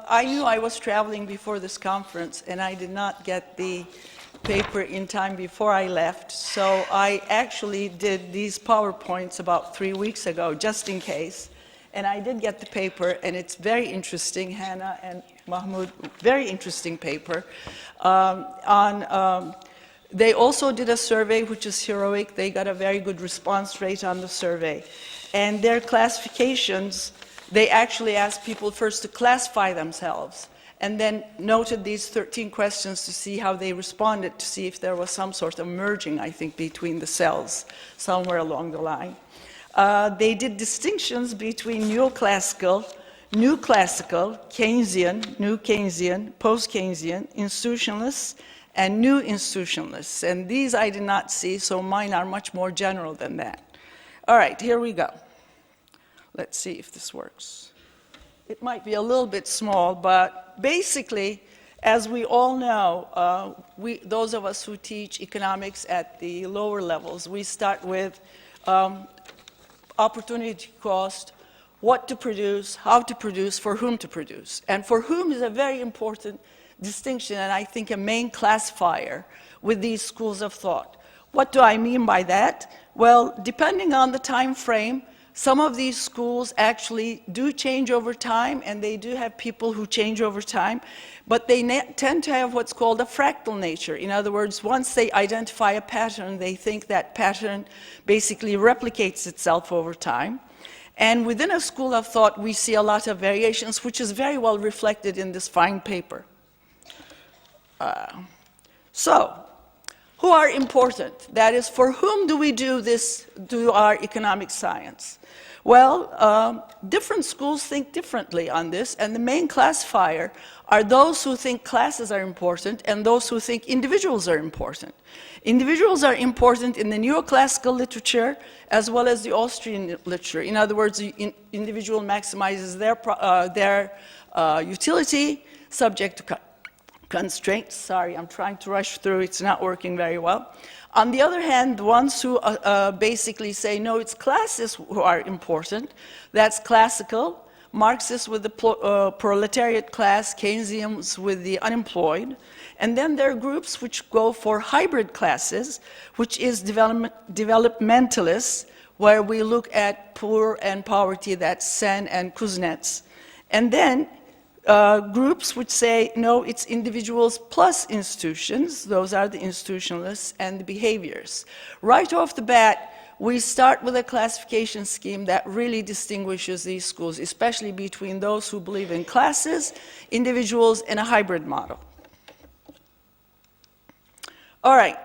I knew I was traveling before this conference, and I did not get the paper in time before I left, so I actually did these PowerPoints about 3 weeks ago, just in case. And I did get the paper, and it's very interesting, Hannah and Mahmoud, very interesting paper. They also did a survey, which is heroic. They got a very good response rate on the survey. And their classifications, they actually asked people first to classify themselves, and then noted these 13 questions to see how they responded, to see if there was some sort of merging, I think, between the cells somewhere along the line. They did distinctions between neoclassical, new classical, Keynesian, new Keynesian, post-Keynesian, institutionalists, and new institutionalists. And these I did not see, so mine are much more general than that. All right, here we go. Let's see if this works. It might be a little bit small, but basically, as we all know, those of us who teach economics at the lower levels, we start with opportunity cost, what to produce, how to produce, for whom to produce. And for whom is a very important distinction, and I think a main classifier with these schools of thought. What do I mean by that? Well, depending on the time frame, some of these schools actually do change over time, and they do have people who change over time, but they tend to have what's called a fractal nature. In other words, once they identify a pattern, they think that pattern basically replicates itself over time. And within a school of thought, we see a lot of variations, which is very well reflected in this fine paper. So, who are important? That is, for whom do we do our economic science? Well, different schools think differently on this, and the main classifier are those who think classes are important and those who think individuals are important. Individuals are important in the neoclassical literature as well as the Austrian literature. In other words, the individual maximizes their utility subject to constraints. Sorry, I'm trying to rush through. It's not working very well. On the other hand, the ones who basically say, no, it's classes who are important, that's classical, Marxists with the proletariat class, Keynesians with the unemployed. And then there are groups which go for hybrid classes, which is developmentalists, where we look at poor and poverty, that's Sen and Kuznets. And then groups which say, no, it's individuals plus institutions. Those are the institutionalists and the behaviors. Right off the bat, we start with a classification scheme that really distinguishes these schools, especially between those who believe in classes, individuals, and a hybrid model. All right.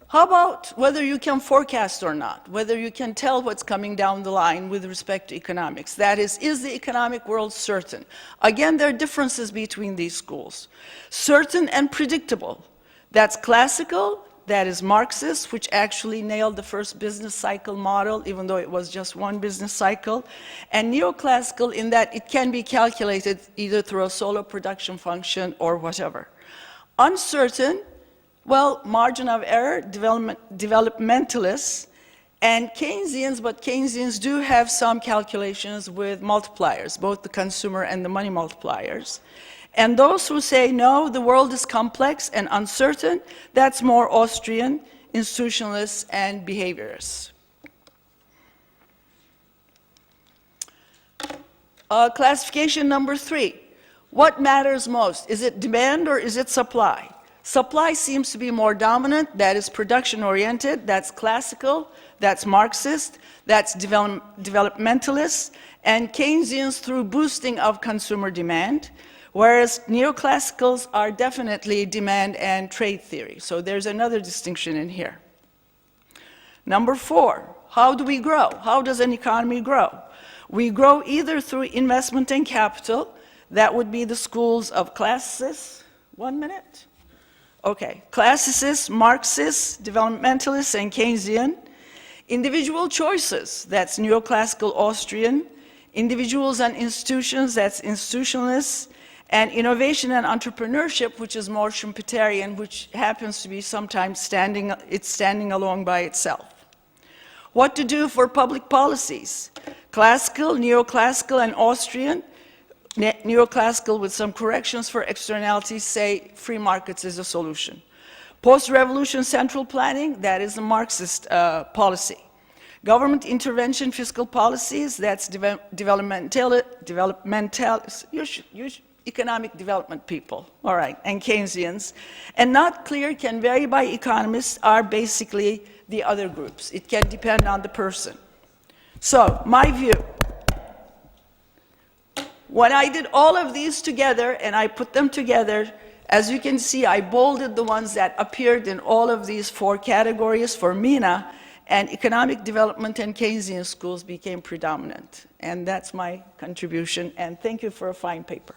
How about whether you can forecast or not, whether you can tell what's coming down the line with respect to economics? That is the economic world certain? Again, there are differences between these schools. Certain and predictable. That's classical, that is Marxist, which actually nailed the first business cycle model, even though it was just one business cycle. And neoclassical in that it can be calculated either through a solo production function or whatever. Uncertain, well, margin of error, developmentalists, and Keynesians, but Keynesians do have some calculations with multipliers, both the consumer and the money multipliers. And those who say, no, the world is complex and uncertain, that's more Austrian, institutionalists, and behaviorists. Classification number 3. What matters most? Is it demand or is it supply? Supply seems to be more dominant, that is production-oriented, that's classical, that's Marxist, that's developmentalist, and Keynesians through boosting of consumer demand, whereas neoclassicals are definitely demand and trade theory. So there's another distinction in here. Number 4, how do we grow? How does an economy grow? We grow either through investment and capital, that would be the schools of classicists. 1 minute. Okay, classicists, Marxists, developmentalists, and Keynesian. Individual choices, that's neoclassical Austrian. Individuals and institutions, that's institutionalists. And innovation and entrepreneurship, which is more Schumpeterian, which happens to be sometimes standing alone by itself. What to do for public policies? Classical, neoclassical, and Austrian. Neoclassical with some corrections for externalities say free markets is a solution. Post-revolution central planning, that is a Marxist policy. Government intervention fiscal policies, that's economic development people, all right, and Keynesians. And not clear, can vary by economists, are basically the other groups. It can depend on the person. So, my view, when I did all of these together and I put them together, as you can see, I bolded the ones that appeared in all of these 4 categories for MENA, and economic development and Keynesian schools became predominant. And that's my contribution, and thank you for a fine paper.